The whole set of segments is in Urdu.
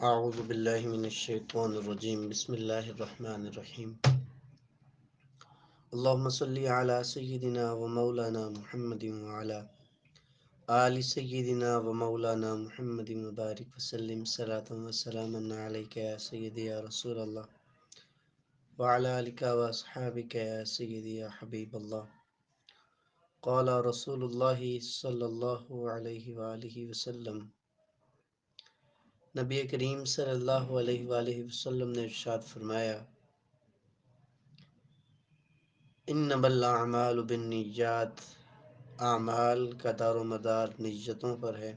اعوذ باللہ من الشیطان الرجیم بسم اللہ الرحمن الرحیم اللہم صلی علی سیدنا و مولانا محمد وعلی آل سیدنا و مولانا محمد مبارک وسلم صلاۃ و سلاما علیک یا سیدی یا رسول اللہ وعلی آلک و اصحابک یا سیدی یا حبیب اللہ قال رسول اللہ صلی اللہ علیہ وآلہ وسلم، نبی کریم صلی اللہ علیہ وآلہ وسلم نے ارشاد فرمایا، انما الاعمال بالنیات، اعمال کا دار و مدار نیتوں پر ہے۔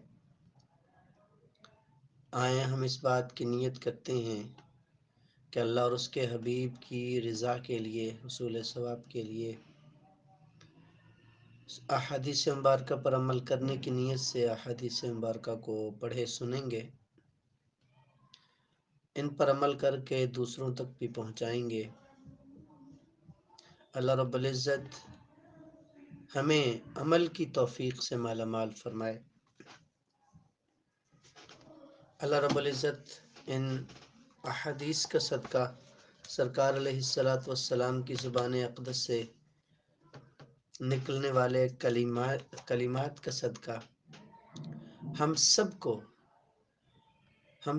آئیں ہم اس بات کی نیت کرتے ہیں کہ اللہ اور اس کے حبیب کی رضا کے لیے، حصول ثواب کے لیے احادیث مبارکہ پر عمل کرنے کی نیت سے احادیث مبارکہ کو پڑھے سنیں گے، ان پر عمل کر کے دوسروں تک بھی پہنچائیں گے۔ اللہ رب العزت ہمیں عمل کی توفیق سے مالا مال فرمائے۔ اللہ رب العزت ان احادیث کا صدقہ، سرکار علیہ الصلاۃ والسلام کی زبان اقدس سے نکلنے والے کلمات کا صدقہ ہم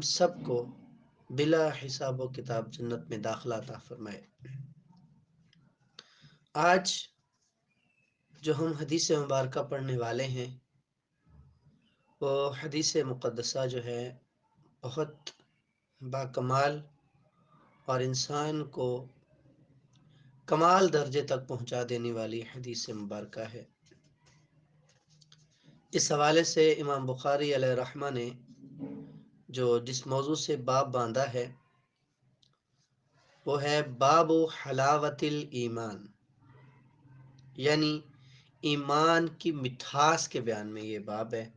سب کو بلا حساب و کتاب جنت میں داخلہ عطا فرمائے۔ آج جو ہم حدیث مبارکہ پڑھنے والے ہیں وہ حدیث مقدسہ جو ہے بہت باکمال اور انسان کو کمال درجے تک پہنچا دینے والی حدیث مبارکہ ہے۔ اس حوالے سے امام بخاری علیہ رحمہ نے جس موضوع سے باب باندھا ہے وہ ہے باب حلاوت الایمان، یعنی ایمان کی مٹھاس کے بیان میں یہ باب ہے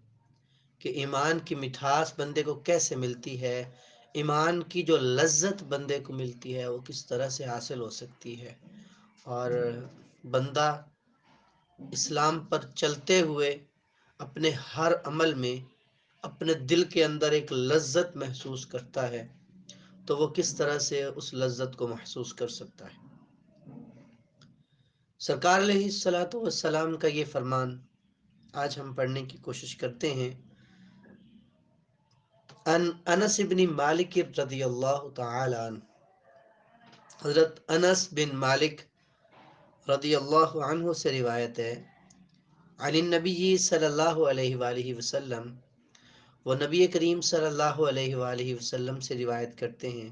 کہ ایمان کی مٹھاس بندے کو کیسے ملتی ہے، ایمان کی جو لذت بندے کو ملتی ہے وہ کس طرح سے حاصل ہو سکتی ہے، اور بندہ اسلام پر چلتے ہوئے اپنے ہر عمل میں اپنے دل کے اندر ایک لذت محسوس کرتا ہے تو وہ کس طرح سے اس لذت کو محسوس کر سکتا ہے۔ سرکار علیہ الصلاۃ والسلام کا یہ فرمان آج ہم پڑھنے کی کوشش کرتے ہیں۔ انس بن مالک رضی اللہ تعالی عنہ، حضرت انس بن مالک رضی اللہ عنہ سے روایت ہے، عن النبی صلی اللہ علیہ وآلہ وسلم، وہ نبی کریم صلی اللہ علیہ وآلہ وسلم سے روایت کرتے ہیں،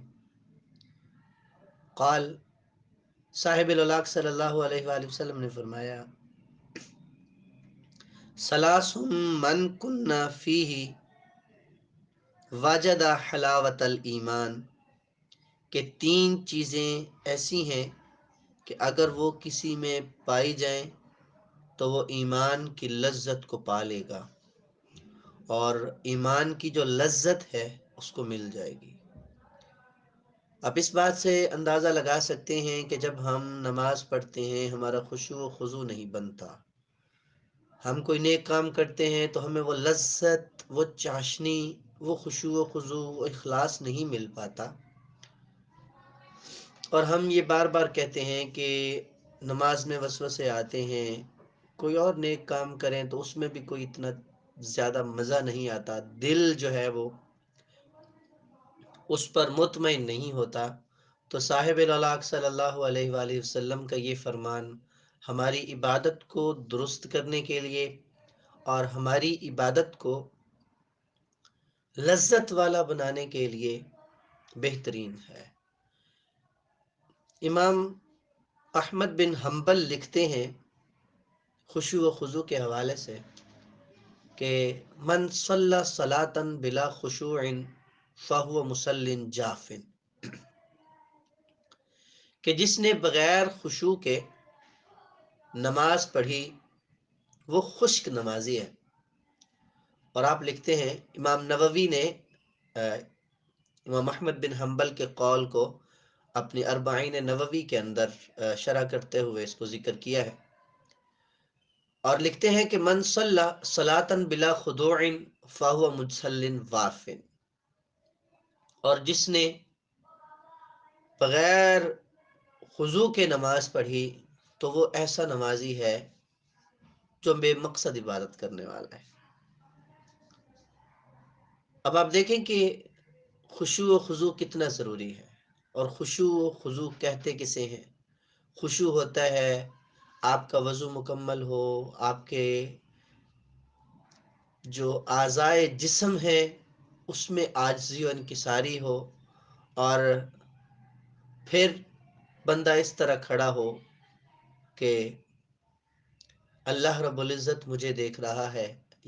قال، صاحب الاولاق صلی اللہ علیہ وآلہ وسلم نے فرمایا، ثلاث من کن فیہ وجد حلاوت الایمان، کہ تین چیزیں ایسی ہیں کہ اگر وہ کسی میں پائی جائیں تو وہ ایمان کی لذت کو پا لے گا اور ایمان کی جو لذت ہے اس کو مل جائے گی۔ آپ اس بات سے اندازہ لگا سکتے ہیں کہ جب ہم نماز پڑھتے ہیں ہمارا خشوع و خضوع نہیں بنتا، ہم کوئی نیک کام کرتے ہیں تو ہمیں وہ لذت، وہ چاشنی، وہ خشوع و خضوع، وہ اخلاص نہیں مل پاتا، اور ہم یہ بار بار کہتے ہیں کہ نماز میں وسوسے آتے ہیں، کوئی اور نیک کام کریں تو اس میں بھی کوئی اتنا زیادہ مزہ نہیں آتا، دل جو ہے وہ اس پر مطمئن نہیں ہوتا۔ تو صاحب الاولاق صلی اللہ علیہ وآلہ وسلم کا یہ فرمان ہماری عبادت کو درست کرنے کے لیے اور ہماری عبادت کو لذت والا بنانے کے لیے بہترین ہے۔ امام احمد بن حنبل لکھتے ہیں خشوع و خضوع کے حوالے سے کہ من صلی صلاۃ بلا خشوع فہو مصل جاف، کہ جس نے بغیر خشوع کے نماز پڑھی وہ خشک نمازی ہے۔ اور آپ لکھتے ہیں امام نووی نے امام احمد بن حنبل کے قول کو اپنی اربعین نووی کے اندر شرح کرتے ہوئے اس کو ذکر کیا ہے، اور لکھتے ہیں کہ من صلی صلاۃ بلا خضوع فہو مصل واف، اور جس نے بغیر خضوع کے نماز پڑھی تو وہ ایسا نمازی ہے جو بے مقصد عبادت کرنے والا ہے۔ اب آپ دیکھیں کہ خشوع و خضوع کتنا ضروری ہے، اور خشوع و خضوع کہتے کسے ہیں؟ خشوع ہوتا ہے آپ کا وضو مکمل ہو، آپ کے جو اعضائے جسم ہے اس میں عاجزی و انکساری ہو، اور پھر بندہ اس طرح کھڑا ہو کہ اللہ رب العزت مجھے دیکھ رہا ہے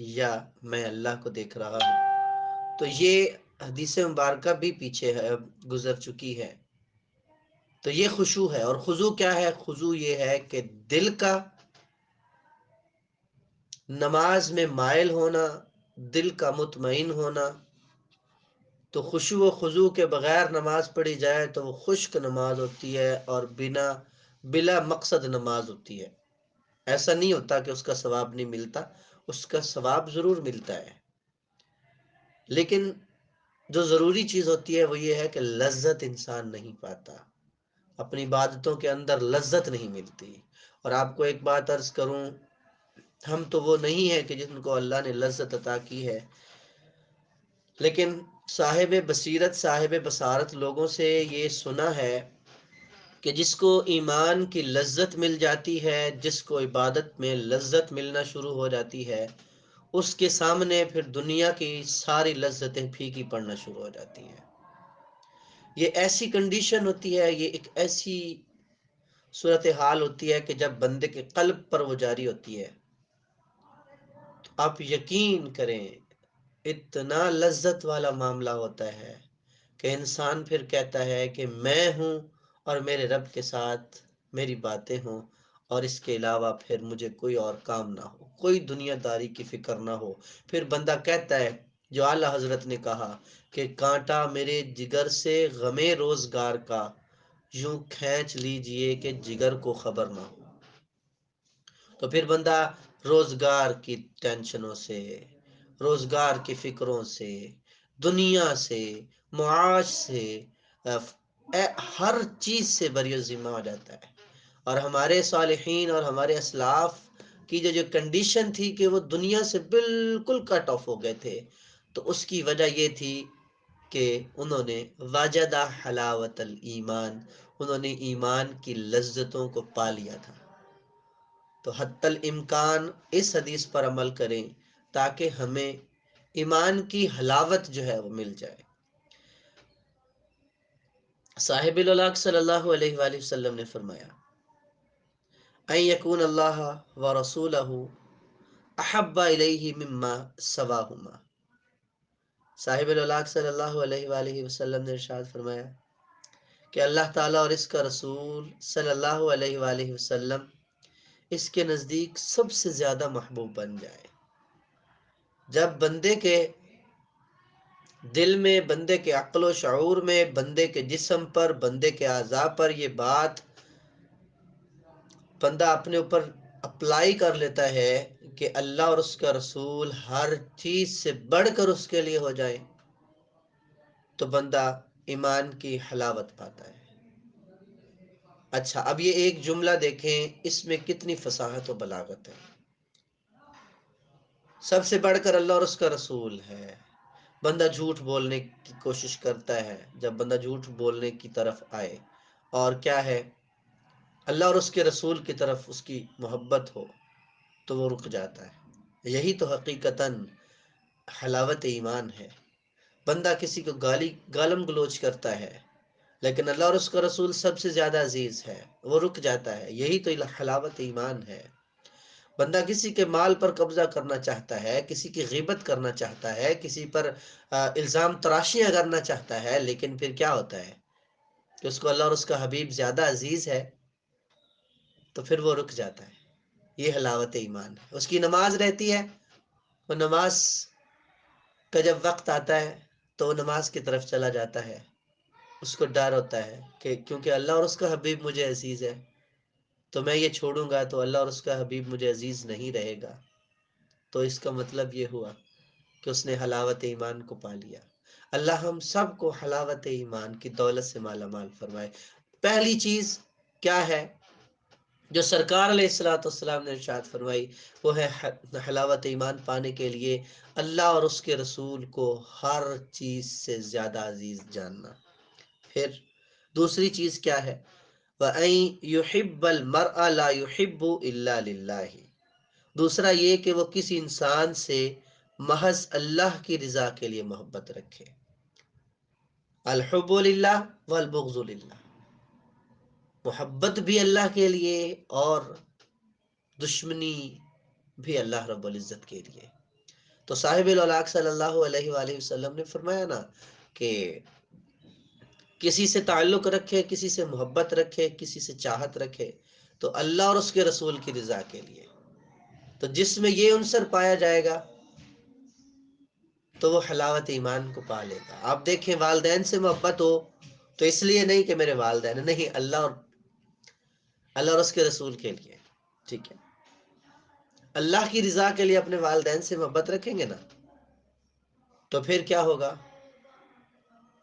یا میں اللہ کو دیکھ رہا ہوں۔ تو یہ حدیث مبارکہ بھی پیچھے ہے، گزر چکی ہے۔ تو یہ خشوع ہے، اور خضوع کیا ہے؟ خضوع یہ ہے کہ دل کا نماز میں مائل ہونا، دل کا مطمئن ہونا۔ تو خشوع و خضوع کے بغیر نماز پڑھی جائے تو وہ خشک نماز ہوتی ہے اور بلا مقصد نماز ہوتی ہے۔ ایسا نہیں ہوتا کہ اس کا ثواب نہیں ملتا، اس کا ثواب ضرور ملتا ہے، لیکن جو ضروری چیز ہوتی ہے وہ یہ ہے کہ لذت انسان نہیں پاتا، اپنی عبادتوں کے اندر لذت نہیں ملتی۔ اور آپ کو ایک بات عرض کروں، ہم تو وہ نہیں ہیں کہ جن کو اللہ نے لذت عطا کی ہے، لیکن صاحب بصیرت، صاحب بصارت لوگوں سے یہ سنا ہے کہ جس کو ایمان کی لذت مل جاتی ہے، جس کو عبادت میں لذت ملنا شروع ہو جاتی ہے، اس کے سامنے پھر دنیا کی ساری لذتیں پھیکی پڑنا شروع ہو جاتی ہیں۔ یہ ایسی کنڈیشن ہوتی ہے، یہ ایک ایسی صورتحال ہوتی ہے کہ جب بندے کے قلب پر وہ جاری ہوتی ہے تو آپ یقین کریں اتنا لذت والا معاملہ ہوتا ہے کہ انسان پھر کہتا ہے کہ میں ہوں اور میرے رب کے ساتھ میری باتیں ہوں، اور اس کے علاوہ پھر مجھے کوئی اور کام نہ ہو، کوئی دنیا داری کی فکر نہ ہو۔ پھر بندہ کہتا ہے جو اعلیٰ حضرت نے کہا کہ کانٹا میرے جگر سے غم روزگار کا، یوں کھینچ لیجئے کہ جگر کو خبر نہ ہو۔ تو پھر بندہ روزگار کی ٹینشنوں سے، روزگار کی فکروں سے، دنیا سے، معاش سے، ہر چیز سے بری ذمہ ہو جاتا ہے۔ اور ہمارے صالحین اور ہمارے اسلاف کی جو کنڈیشن تھی کہ وہ دنیا سے بالکل کٹ آف ہو گئے تھے، تو اس کی وجہ یہ تھی کہ انہوں نے وجدہ حلاوت الایمان، انہوں نے ایمان کی لذتوں کو پا لیا تھا۔ تو حتی الامکان اس حدیث پر عمل کریں تاکہ ہمیں ایمان کی حلاوت جو ہے وہ مل جائے۔ صاحب الاولاق صلی اللہ علیہ وآلہ وسلم نے فرمایا ان یکون اللہ ورسولہ احب الیہ مما سواہما۔ صاحب الاولاق صلی اللہ علیہ وآلہ وسلم نے ارشاد فرمایا کہ اللہ تعالیٰ اور اس کا رسول صلی اللہ علیہ وآلہ وسلم اس کے نزدیک سب سے زیادہ محبوب بن جائے۔ جب بندے کے دل میں، بندے کے عقل و شعور میں، بندے کے جسم پر، بندے کے اعضاء پر یہ بات بندہ اپنے اوپر اپلائی کر لیتا ہے کہ اللہ اور اس کا رسول ہر چیز سے بڑھ کر اس کے لیے ہو جائے، تو بندہ ایمان کی حلاوت پاتا ہے۔ اچھا، اب یہ ایک جملہ دیکھیں، اس میں کتنی فصاحت و بلاغت ہے۔ سب سے بڑھ کر اللہ اور اس کا رسول ہے۔ بندہ جھوٹ بولنے کی کوشش کرتا ہے، جب بندہ جھوٹ بولنے کی طرف آئے اور کیا ہے اللہ اور اس کے رسول کی طرف اس کی محبت ہو تو وہ رک جاتا ہے۔ یہی تو حقیقتاً حلاوت ایمان ہے۔ بندہ کسی کو گالم گلوچ کرتا ہے لیکن اللہ اور اس کا رسول سب سے زیادہ عزیز ہے، وہ رک جاتا ہے۔ یہی تو حلاوت ایمان ہے۔ بندہ کسی کے مال پر قبضہ کرنا چاہتا ہے، کسی کی غیبت کرنا چاہتا ہے، کسی پر الزام تراشیاں کرنا چاہتا ہے، لیکن پھر کیا ہوتا ہے کہ اس کو اللہ اور اس کا حبیب زیادہ عزیز ہے تو پھر وہ رک جاتا ہے۔ یہ حلاوت ایمان ہے۔ اس کی نماز رہتی ہے، وہ نماز کا جب وقت آتا ہے تو وہ نماز کی طرف چلا جاتا ہے۔ اس کو ڈر ہوتا ہے کہ کیونکہ اللہ اور اس کا حبیب مجھے عزیز ہے تو میں یہ چھوڑوں گا تو اللہ اور اس کا حبیب مجھے عزیز نہیں رہے گا، تو اس کا مطلب یہ ہوا کہ اس نے حلاوت ایمان کو پا لیا۔ اللہ ہم سب کو حلاوت ایمان کی دولت سے مالا مال فرمائے۔ پہلی چیز کیا ہے جو سرکار علیہ الصلوۃ والسلام نے ارشاد فرمائی، وہ ہے حلاوت ایمان پانے کے لیے اللہ اور اس کے رسول کو ہر چیز سے زیادہ عزیز جاننا۔ پھر دوسری چیز کیا ہے؟ وَأَن يُحِبَّ الْمَرْءَ لَا يُحِبُّ إِلَّا لِلَّهِ، دوسرا یہ کہ وہ کسی انسان سے محض اللہ کی رضا کے لیے محبت رکھے۔ الحب للہ والبغض للہ، محبت بھی اللہ کے لیے اور دشمنی بھی اللہ رب العزت کے لیے۔ تو صاحب الاولاق صلی اللہ علیہ وآلہ وسلم نے فرمایا نا کہ کسی سے تعلق رکھے، کسی سے محبت رکھے، کسی سے چاہت رکھے تو اللہ اور اس کے رسول کی رضا کے لیے۔ تو جس میں یہ عنصر پایا جائے گا تو وہ حلاوت ایمان کو پا لے گا۔ آپ دیکھیں والدین سے محبت ہو تو اس لیے نہیں کہ میرے والدین، نہیں، اللہ اور اس کے رسول کے لیے، ٹھیک ہے، اللہ کی رضا کے لیے اپنے والدین سے محبت رکھیں گے نا تو پھر کیا ہوگا؟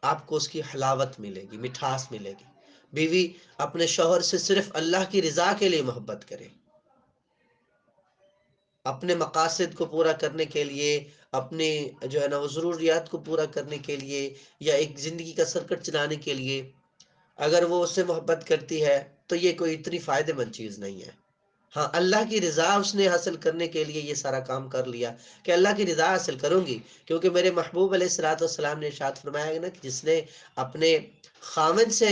آپ کو اس کی حلاوت ملے گی، مٹھاس ملے گی۔ بیوی اپنے شوہر سے صرف اللہ کی رضا کے لیے محبت کرے، اپنے مقاصد کو پورا کرنے کے لیے، اپنے جو ہے نا وہ ضروریات کو پورا کرنے کے لیے، یا ایک زندگی کا سرکٹ چلانے کے لیے اگر وہ اس سے محبت کرتی ہے تو یہ کوئی اتنی فائدہ مند چیز نہیں ہے۔ ہاں، اللہ کی رضا اس نے حاصل کرنے کے لیے یہ سارا کام کر لیا کہ اللہ کی رضا حاصل کروں گی، کیونکہ میرے محبوب علیہ الصلوۃ والسلام نے ارشاد فرمایا ہے نا کہ جس نے اپنے خاوند سے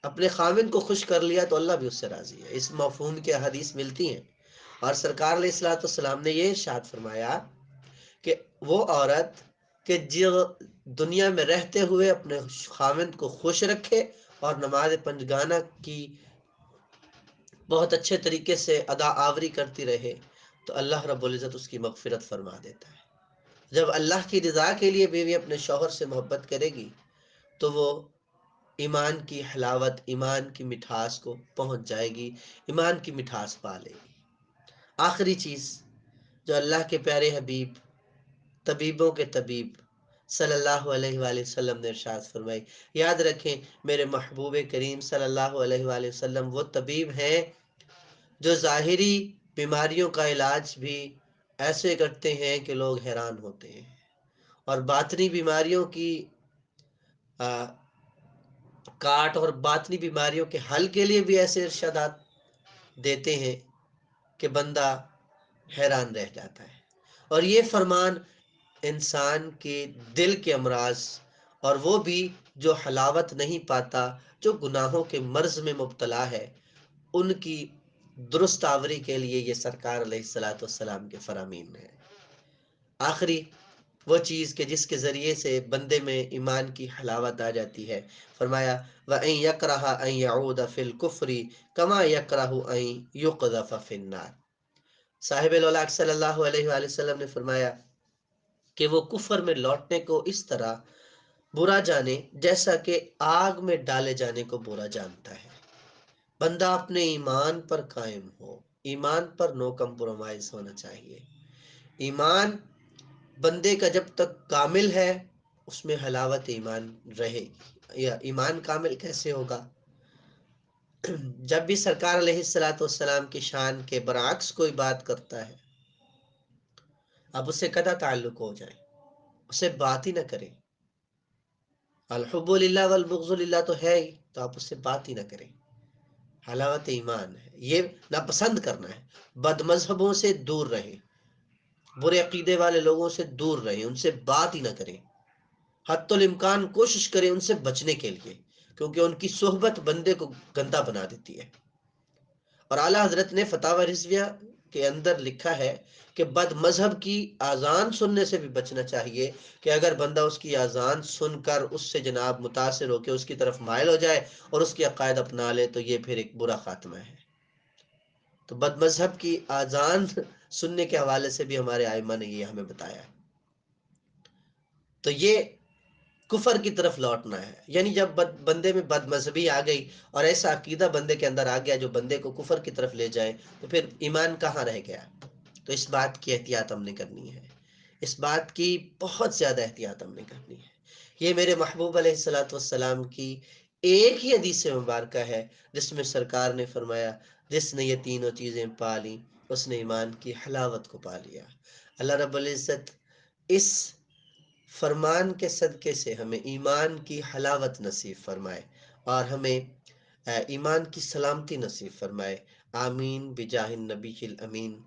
اپنے خاوند کو خوش کر لیا تو اللہ بھی اس سے راضی ہے۔ اس مفہوم کے حدیث ملتی ہیں، اور سرکار علیہ الصلوۃ والسلام نے یہ ارشاد فرمایا کہ وہ عورت کہ جو دنیا میں رہتے ہوئے اپنے خاوند کو خوش رکھے اور نماز پنجگانہ کی بہت اچھے طریقے سے ادا آوری کرتی رہے تو اللہ رب العزت اس کی مغفرت فرما دیتا ہے۔ جب اللہ کی رضا کے لیے بیوی اپنے شوہر سے محبت کرے گی تو وہ ایمان کی حلاوت، ایمان کی مٹھاس کو پہنچ جائے گی، ایمان کی مٹھاس پا لے گی۔ آخری چیز جو اللہ کے پیارے حبیب، طبیبوں کے طبیب صلی اللہ علیہ وآلہ وسلم نے ارشاد فرمائی، یاد رکھیں میرے محبوب کریم صلی اللہ علیہ وآلہ وسلم وہ طبیب ہیں جو ظاہری بیماریوں کا علاج بھی ایسے کرتے ہیں کہ لوگ حیران ہوتے ہیں، اور باطنی بیماریوں کی کاٹ اور باطنی بیماریوں کے حل کے لیے بھی ایسے ارشادات دیتے ہیں کہ بندہ حیران رہ جاتا ہے۔ اور یہ فرمان انسان کے دل کے امراض، اور وہ بھی جو حلاوت نہیں پاتا، جو گناہوں کے مرض میں مبتلا ہے، ان کی درست آوری کے لیے یہ سرکار علیہ الصلوۃ والسلام کے فرامین ہے۔ آخری وہ چیز کہ جس کے ذریعے سے بندے میں ایمان کی حلاوت آ جاتی ہے، فرمایا وَأَن يَكْرَهَ أَن يَعُودَ فِي الْكُفْرِ كَمَا يَكْرَهُ أَن يُقْذَفَ فِي النَّارِ۔ صاحب الاولاق صلی اللہ علیہ وآلہ وسلم نے فرمایا کہ وہ کفر میں لوٹنے کو اس طرح برا جانے جیسا کہ آگ میں ڈالے جانے کو برا جانتا ہے۔ بندہ اپنے ایمان پر قائم ہو، ایمان پر نو کمپرومائز ہونا چاہیے۔ ایمان بندے کا جب تک کامل ہے اس میں حلاوت ایمان رہے گی۔ یا ایمان کامل کیسے ہوگا؟ جب بھی سرکار علیہ الصلوۃ والسلام کی شان کے برعکس کوئی بات کرتا ہے، اب اس سے قطع تعلق ہو جائے، اسے بات ہی نہ کریں۔ الحب للہ والبغض للہ تو ہے ہی، تو آپ اس سے بات ہی نہ کریں۔ حلاوت ایمان ہے، یہ ناپسند کرنا ہے۔ بد مذہبوں سے دور رہیں، برے عقیدے والے لوگوں سے دور رہیں، ان سے بات ہی نہ کریں، حتی الامکان کوشش کریں ان سے بچنے کے لیے، کیونکہ ان کی صحبت بندے کو گندا بنا دیتی ہے۔ اور اعلیٰ حضرت نے فتاوی رضویہ کے اندر لکھا ہے کہ بد مذہب کی اذان سننے سے بھی بچنا چاہیے، کہ اگر بندہ اس کی اذان سن کر اس سے جناب متاثر ہو کے اس کی طرف مائل ہو جائے اور اس کی عقائد اپنا لے تو یہ پھر ایک برا خاتمہ ہے۔ تو بد مذہب کی اذان سننے کے حوالے سے بھی ہمارے ائمہ نے یہ ہمیں بتایا ہے۔ تو یہ کفر کی طرف لوٹنا ہے، یعنی جب بندے میں بد مذہبی آ گئی اور ایسا عقیدہ بندے کے اندر آ گیا جو بندے کو کفر کی طرف لے جائے تو پھر ایمان کہاں رہ گیا؟ تو اس بات کی احتیاط ہم نے کرنی ہے، اس بات کی بہت زیادہ احتیاط ہم نے کرنی ہے۔ یہ میرے محبوب علیہ الصلاۃ والسلام کی ایک ہی حدیث مبارکہ ہے جس میں سرکار نے فرمایا، جس نے یہ تینوں چیزیں پا لیں اس نے ایمان کی حلاوت کو پا لیا۔ اللہ رب العزت اس فرمان کے صدقے سے ہمیں ایمان کی حلاوت نصیب فرمائے اور ہمیں ایمان کی سلامتی نصیب فرمائے۔ آمین بجاہ النبی الامین۔